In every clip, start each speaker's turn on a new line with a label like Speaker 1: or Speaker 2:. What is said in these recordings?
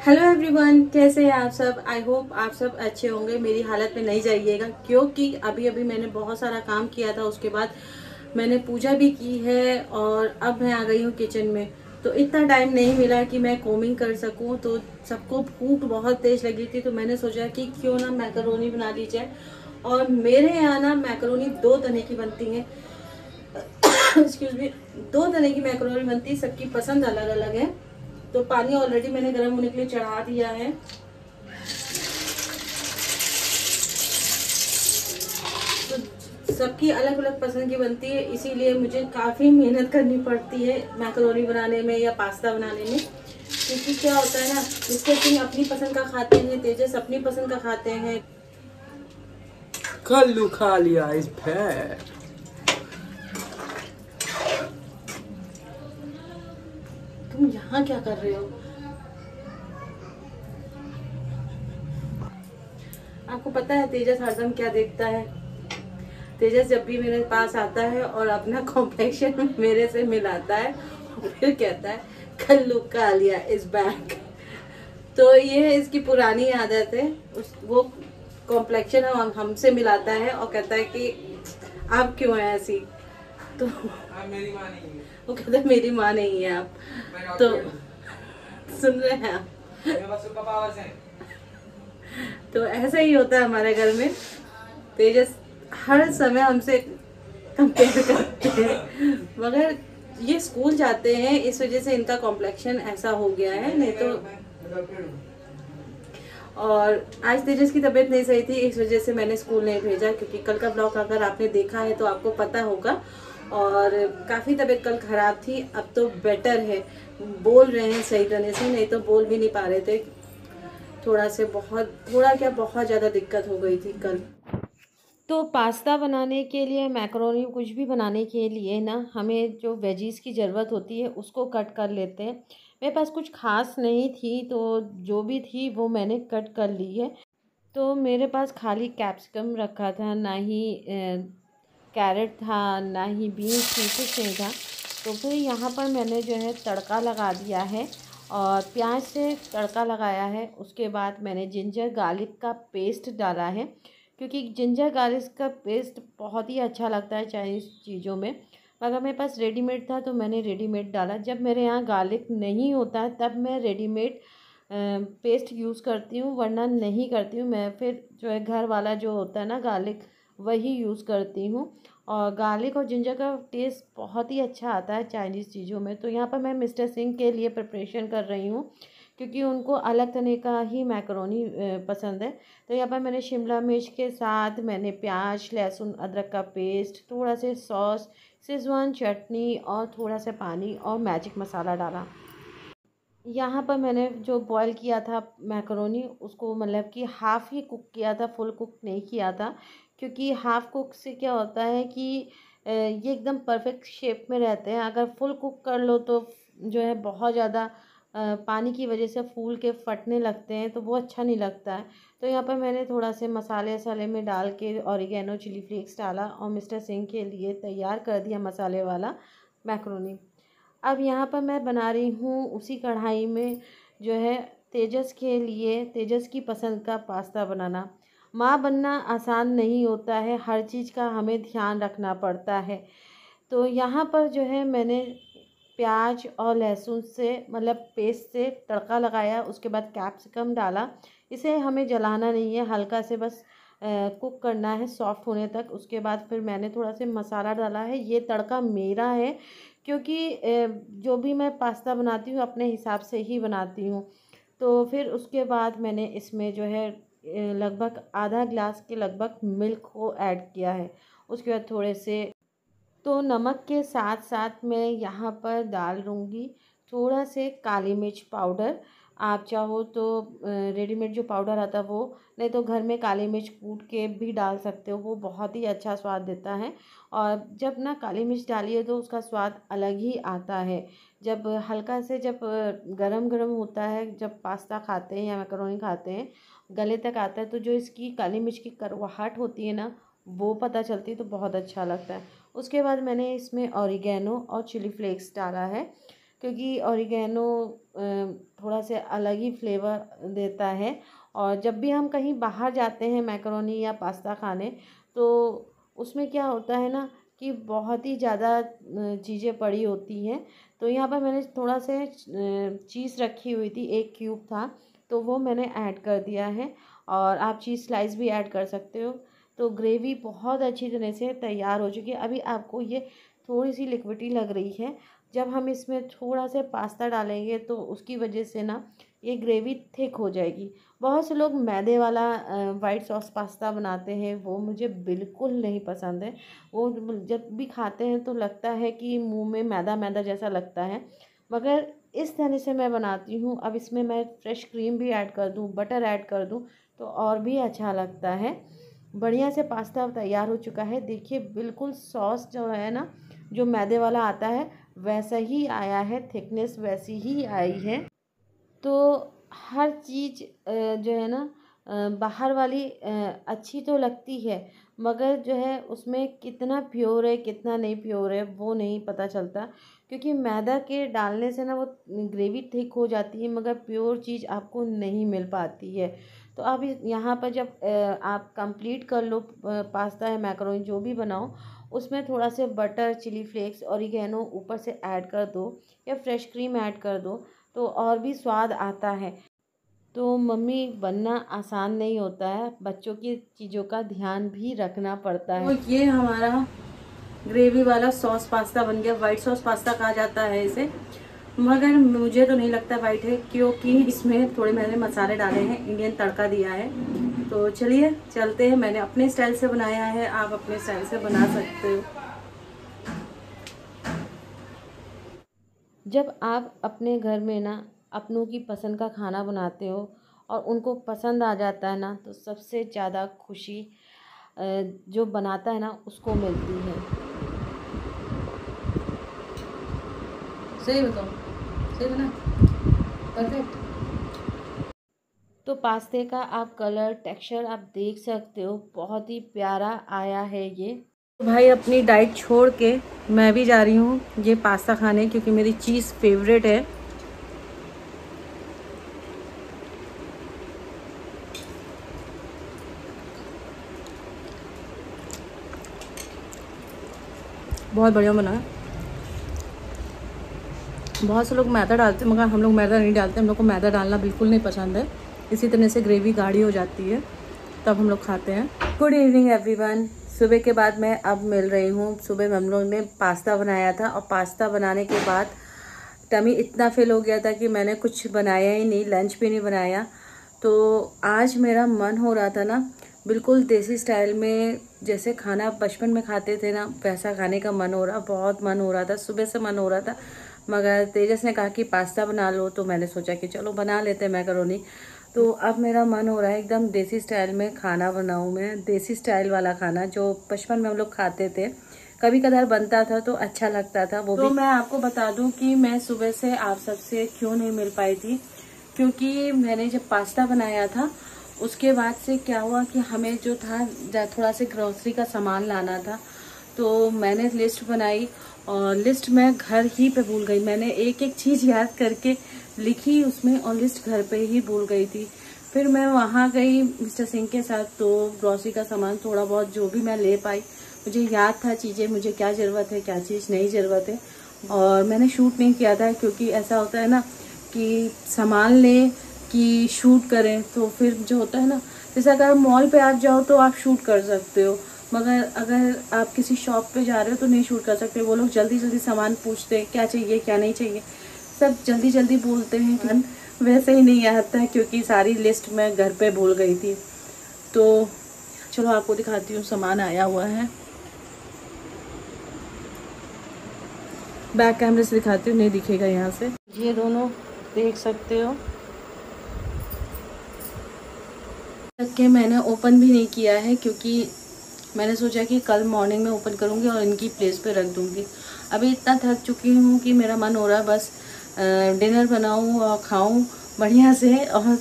Speaker 1: Hello everyone, कैसे हैं आप सब। आई होप आप सब अच्छे होंगे। मेरी हालत में नहीं जाइएगा क्योंकि अभी अभी मैंने बहुत सारा काम किया था। उसके बाद मैंने पूजा भी की है और अब मैं आ गई हूँ किचन में। तो इतना टाइम नहीं मिला कि मैं कोमिंग कर सकूँ। तो सबको भूख बहुत तेज लगी थी, तो मैंने सोचा कि क्यों ना मैकरोनी बना ली जाए। और मेरे यहाँ ना मैकरोनी दो तरह की बनती है। Excuse me. दो तरह की मैकरोनी बनती है, सबकी पसंद अलग अलग है। तो पानी ऑलरेडी मैंने गर्म होने के लिए चढ़ा दिया है। तो सबकी अलग अलग पसंद की बनती है, इसीलिए मुझे काफ़ी मेहनत करनी पड़ती है मैकरोनी बनाने में या पास्ता बनाने में। क्योंकि क्या होता है ना, मिस्टर सिंह अपनी पसंद का खाते हैं, तेजस अपनी पसंद का खाते हैं।
Speaker 2: कल्लू खा लिया इस भैर।
Speaker 1: तुम यहाँ क्या कर रहे हो? आपको पता है तेजस हरदम क्या देखता है? तेजस जब भी मेरे पास आता है और अपना कॉम्प्लेक्शन मेरे से मिलाता है और फिर कहता है कल्लू कालिया इज बैक। तो ये है इसकी पुरानी आदत है। वो कॉम्प्लेक्शन हमसे मिलाता है और कहता है कि आप क्यों हैं ऐसी। तो
Speaker 2: मेरी माँ नहीं है।
Speaker 1: वो कहता है मेरी माँ नहीं है आप। तो सुन रहे हैं आप?
Speaker 2: मेरे पास सुपर पावर्स हैं।
Speaker 1: तो ऐसा ही होता है हमारे घर में। तेजस हर समय हमसे कंपेयर करते हैं, मगर ये स्कूल जाते हैं इस वजह से इनका कॉम्प्लेक्शन ऐसा हो गया है, नहीं तो। और आज तेजस की तबीयत नहीं सही थी, इस वजह से मैंने स्कूल नहीं भेजा। क्योंकि कल का ब्लॉग अगर आपने देखा है तो आपको पता होगा। और काफ़ी तबीयत कल खराब थी, अब तो बेटर है। बोल रहे हैं सही तरह से, नहीं तो बोल भी नहीं पा रहे थे। थोड़ा क्या बहुत ज़्यादा दिक्कत हो गई थी कल। तो पास्ता बनाने के लिए, मैकरोनी कुछ भी बनाने के लिए ना, हमें जो वेजीज की ज़रूरत होती है उसको कट कर लेते हैं। मेरे पास कुछ खास नहीं थी, तो जो भी थी वो मैंने कट कर ली है। तो मेरे पास खाली कैप्सिकम रखा था, ना ही कैरेट था, ना ही बीन्स थी, कुछ नहीं था। तो फिर यहाँ पर मैंने जो है तड़का लगा दिया है और प्याज से तड़का लगाया है। उसके बाद मैंने जिंजर गार्लिक का पेस्ट डाला है, क्योंकि जिंजर गार्लिक का पेस्ट बहुत ही अच्छा लगता है चाइनीज़ चीज़ों में। मगर मेरे पास रेडीमेड था तो मैंने रेडीमेड डाला। जब मेरे यहाँ गार्लिक नहीं होता है तब मैं रेडीमेड पेस्ट यूज़ करती हूँ, वरना नहीं करती हूँ। मैं फिर जो है घर वाला जो होता है ना गार्लिक, वही यूज़ करती हूँ। और गार्लिक और जिंजर का टेस्ट बहुत ही अच्छा आता है चाइनीज़ चीज़ों में। तो यहाँ पर मैं मिस्टर सिंह के लिए प्रिपरेशन कर रही हूँ, क्योंकि उनको अलग तरह का ही मैकरोनी पसंद है। तो यहाँ पर मैंने शिमला मिर्च के साथ मैंने प्याज, लहसुन, अदरक का पेस्ट, थोड़ा से सॉस, शेज़वान चटनी और थोड़ा सा पानी और मैजिक मसाला डाला। यहाँ पर मैंने जो बॉईल किया था मैकरोनी, उसको मतलब कि हाफ़ ही कुक किया था, फुल कुक नहीं किया था। क्योंकि हाफ़ कुक से क्या होता है कि ये एकदम परफेक्ट शेप में रहते हैं। अगर फुल कुक कर लो तो जो है बहुत ज़्यादा पानी की वजह से फूल के फटने लगते हैं, तो वो अच्छा नहीं लगता है। तो यहाँ पर मैंने थोड़ा से मसाले वसाले में डाल के ऑरिगेनो, चिली फ्लेक्स डाला और मिस्टर सिंह के लिए तैयार कर दिया मसाले वाला मैकरोनी। अब यहाँ पर मैं बना रही हूँ उसी कढ़ाई में जो है तेजस के लिए, तेजस की पसंद का पास्ता बनाना। माँ बनना आसान नहीं होता है, हर चीज़ का हमें ध्यान रखना पड़ता है। तो यहाँ पर जो है मैंने प्याज और लहसुन से मतलब पेस्ट से तड़का लगाया। उसके बाद कैप्सिकम डाला। इसे हमें जलाना नहीं है, हल्का से बस कुक करना है सॉफ्ट होने तक। उसके बाद फिर मैंने थोड़ा से मसाला डाला है। ये तड़का मेरा है, क्योंकि जो भी मैं पास्ता बनाती हूँ अपने हिसाब से ही बनाती हूँ। तो फिर उसके बाद मैंने इसमें जो है लगभग आधा ग्लास के लगभग मिल्क को ऐड किया है। उसके बाद थोड़े से तो नमक के साथ साथ मैं यहाँ पर डाल दूँगी थोड़ा से काली मिर्च पाउडर। आप चाहो तो रेडीमेड जो पाउडर आता है वो, नहीं तो घर में काली मिर्च कूट के भी डाल सकते हो, वो बहुत ही अच्छा स्वाद देता है। और जब ना काली मिर्च डालिए तो उसका स्वाद अलग ही आता है। जब हल्का से जब गरम गरम होता है, जब पास्ता खाते हैं या मैकरोनी खाते हैं, गले तक आता है, तो जो इसकी काली मिर्च की कड़वाहट होती है ना, वो पता चलती है, तो बहुत अच्छा लगता है। उसके बाद मैंने इसमें ऑरिगेनो और चिली फ्लेक्स डाला है। क्योंकि ऑरिगेनो थोड़ा से अलग ही फ्लेवर देता है। और जब भी हम कहीं बाहर जाते हैं मैकरोनी या पास्ता खाने, तो उसमें क्या होता है ना कि बहुत ही ज़्यादा चीज़ें पड़ी होती हैं। तो यहाँ पर मैंने थोड़ा से चीज़ रखी हुई थी, एक क्यूब था, तो वो मैंने ऐड कर दिया है। और आप चीज़ स्लाइस भी ऐड कर सकते हो। तो ग्रेवी बहुत अच्छी तरह से तैयार हो चुकी है। अभी आपको ये थोड़ी सी लिक्विडी लग रही है। जब हम इसमें थोड़ा सा पास्ता डालेंगे तो उसकी वजह से ना ये ग्रेवी थिक हो जाएगी। बहुत से लोग मैदे वाला वाइट सॉस पास्ता बनाते हैं, वो मुझे बिल्कुल नहीं पसंद है। वो जब भी खाते हैं तो लगता है कि मुंह में मैदा मैदा जैसा लगता है। मगर इस तरह से मैं बनाती हूँ। अब इसमें मैं फ्रेश क्रीम भी ऐड कर दूँ, बटर ऐड कर दूँ, तो और भी अच्छा लगता है। बढ़िया से पास्ता तैयार हो चुका है। देखिए बिल्कुल सॉस जो है ना, जो मैदे वाला आता है वैसा ही आया है, थिकनेस वैसी ही आई है। तो हर चीज़ जो है ना बाहर वाली अच्छी तो लगती है, मगर जो है उसमें कितना प्योर है कितना नहीं प्योर है वो नहीं पता चलता। क्योंकि मैदा के डालने से ना वो ग्रेवी थिक हो जाती है, मगर प्योर चीज़ आपको नहीं मिल पाती है। तो अब यहाँ पर जब आप कंप्लीट कर लो पास्ता या मैकरोनी जो भी बनाओ, उसमें थोड़ा से बटर, चिली फ्लेक्स, ऑरिगेनो ऊपर से ऐड कर दो या फ्रेश क्रीम ऐड कर दो, तो और भी स्वाद आता है। तो मम्मी बनना आसान नहीं होता है, बच्चों की चीज़ों का ध्यान भी रखना पड़ता है।
Speaker 3: तो ये हमारा ग्रेवी वाला सॉस पास्ता बन गया। वाइट सॉस पास्ता कहा जाता है इसे, मगर मुझे तो नहीं लगता वाइट है, क्योंकि इसमें थोड़े मैंने मसाले डाले हैं, इंडियन तड़का दिया है। तो चलिए चलते हैं। मैंने अपने स्टाइल से बनाया है, आप अपने स्टाइल से बना सकते हो।
Speaker 1: जब आप अपने घर में ना अपनों की पसंद का खाना बनाते हो और उनको पसंद आ जाता है ना, तो सबसे ज़्यादा खुशी जो बनाता है ना उसको मिलती है।
Speaker 3: सही बताओ, सही बना, परफेक्ट।
Speaker 1: तो पास्ते का आप कलर, टेक्सचर आप देख सकते हो, बहुत ही प्यारा आया है ये।
Speaker 3: भाई अपनी डाइट छोड़ के मैं भी जा रही हूँ ये पास्ता खाने, क्योंकि मेरी चीज़ फेवरेट है। बहुत बढ़िया बना है। बहुत से लोग मैदा डालते हैं, मगर हम लोग मैदा नहीं डालते। हम लोग को मैदा डालना बिल्कुल नहीं पसंद है। इसी तरह से ग्रेवी गाढ़ी हो जाती है तब हम लोग खाते हैं। Good evening everyone. सुबह के बाद मैं अब मिल रही हूँ। सुबह हम लोग ने पास्ता बनाया था, और पास्ता बनाने के बाद टमी इतना फेल हो गया था कि मैंने कुछ बनाया ही नहीं, लंच भी नहीं बनाया। तो आज मेरा मन हो रहा था ना बिल्कुल देसी स्टाइल में, जैसे खाना बचपन में खाते थे ना वैसा खाने का मन हो रहा, बहुत मन हो रहा था, सुबह से मन हो रहा था। मगर तेजस ने कहा कि पास्ता बना लो, तो मैंने सोचा कि चलो बना लेते हैं मैकरोनी। तो अब मेरा मन हो रहा है एकदम देसी स्टाइल में खाना बनाऊँ मैं, देसी स्टाइल वाला खाना जो बचपन में हम लोग खाते थे। कभी कभार बनता था तो अच्छा लगता था वो भी। तो मैं आपको बता दूं कि मैं सुबह से आप सबसे क्यों नहीं मिल पाई थी, क्योंकि मैंने जब पास्ता बनाया था उसके बाद से क्या हुआ कि हमें जो था थोड़ा से ग्रोसरी का सामान लाना था। तो मैंने लिस्ट बनाई, और लिस्ट मैं घर ही पे भूल गई। मैंने एक एक चीज़ याद करके लिखी उसमें, और लिस्ट घर पे ही भूल गई थी। फिर मैं वहाँ गई मिस्टर सिंह के साथ, तो ग्रोसरी का सामान थोड़ा बहुत जो भी मैं ले पाई, मुझे याद था चीज़ें, मुझे क्या ज़रूरत है क्या चीज़ नहीं ज़रूरत है। और मैंने शूट नहीं किया था, क्योंकि ऐसा होता है ना कि सामान लें कि शूट करें, तो फिर जो होता है ना, जैसे अगर मॉल पे आप जाओ तो आप शूट कर सकते हो, मगर अगर आप किसी शॉप पे जा रहे हो तो नहीं शूट कर सकते। वो लोग जल्दी जल्दी सामान पूछते हैं, क्या चाहिए क्या नहीं चाहिए, सब जल्दी जल्दी बोलते हैं। वैसे ही नहीं आता है, क्योंकि सारी लिस्ट मैं घर पे भूल गई थी। तो चलो आपको दिखाती हूँ, सामान आया हुआ है। बैक कैमरे से दिखाती हूँ, नहीं दिखेगा यहाँ से। ये दोनों देख सकते हो, तक के मैंने ओपन भी नहीं किया है, क्योंकि मैंने सोचा कि कल मॉर्निंग में ओपन करूँगी और इनकी प्लेस पे रख दूँगी। अभी इतना थक चुकी हूँ कि मेरा मन हो रहा है बस डिनर बनाऊँ और खाऊँ बढ़िया से, और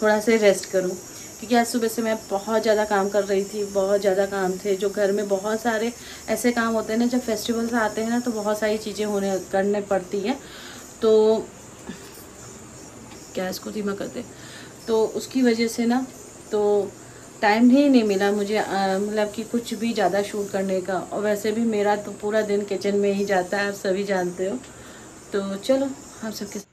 Speaker 3: थोड़ा से रेस्ट करूँ, क्योंकि आज सुबह से मैं बहुत ज़्यादा काम कर रही थी। बहुत ज़्यादा काम थे, जो घर में बहुत सारे ऐसे काम होते हैं ना, जब फेस्टिवल्स आते हैं ना तो बहुत सारी चीज़ें करने पड़ती हैं। तो गैस को धीमा कर दे। तो उसकी वजह से ना तो टाइम ही नहीं मिला मुझे मतलब कि कुछ भी ज़्यादा शूट करने का। और वैसे भी मेरा तो पूरा दिन किचन में ही जाता है, आप सभी जानते हो। तो चलो हम सबके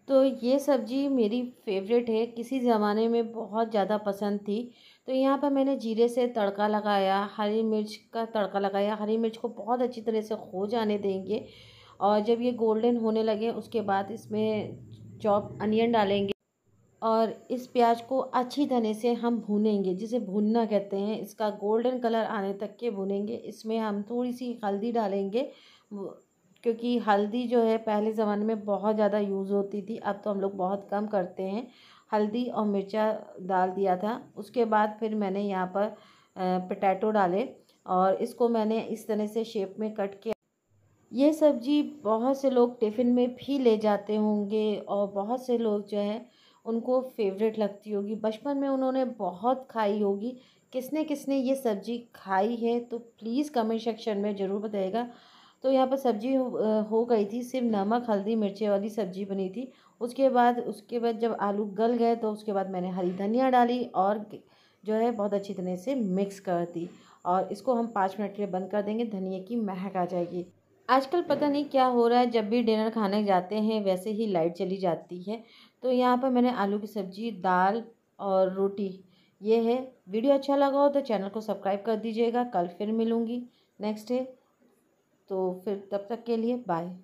Speaker 1: तो ये सब्ज़ी मेरी फेवरेट है, किसी ज़माने में बहुत ज़्यादा पसंद थी। तो यहाँ पर मैंने जीरे से तड़का लगाया, हरी मिर्च का तड़का लगाया। हरी मिर्च को बहुत अच्छी तरह से खो जाने देंगे और जब ये गोल्डन होने लगे उसके बाद इसमें चॉप अनियन डालेंगे और इस प्याज को अच्छी तरह से हम भूनेंगे, जिसे भूनना कहते हैं। इसका गोल्डन कलर आने तक के भूनेंगे। इसमें हम थोड़ी सी हल्दी डालेंगे, क्योंकि हल्दी जो है पहले ज़माने में बहुत ज़्यादा यूज़ होती थी, अब तो हम लोग बहुत कम करते हैं। हल्दी और मिर्चा डाल दिया था। उसके बाद फिर मैंने यहाँ पर पोटैटो डाले और इसको मैंने इस तरह से शेप में कट किया। ये सब्ज़ी बहुत से लोग टिफ़िन में भी ले जाते होंगे और बहुत से लोग जो है उनको फेवरेट लगती होगी। बचपन में उन्होंने बहुत खाई होगी। किसने किसने ये सब्ज़ी खाई है तो प्लीज़ कमेंट सेक्शन में ज़रूर बताइएगा। तो यहाँ पर सब्ज़ी हो गई थी, सिर्फ नमक हल्दी मिर्ची वाली सब्ज़ी बनी थी। उसके बाद जब आलू गल गए तो उसके बाद मैंने हरी धनिया डाली और जो है बहुत अच्छी तरह से मिक्स कर दी और इसको हम 5 मिनट के लिए बंद कर देंगे। धनिया की महक आ जाएगी। आजकल पता नहीं क्या हो रहा है, जब भी डिनर खाने जाते हैं वैसे ही लाइट चली जाती है। तो यहाँ पर मैंने आलू की सब्ज़ी, दाल और रोटी ये है। वीडियो अच्छा लगा हो तो चैनल को सब्सक्राइब कर दीजिएगा। कल फिर मिलूँगी नेक्स्ट डे। तो फिर तब तक के लिए बाय।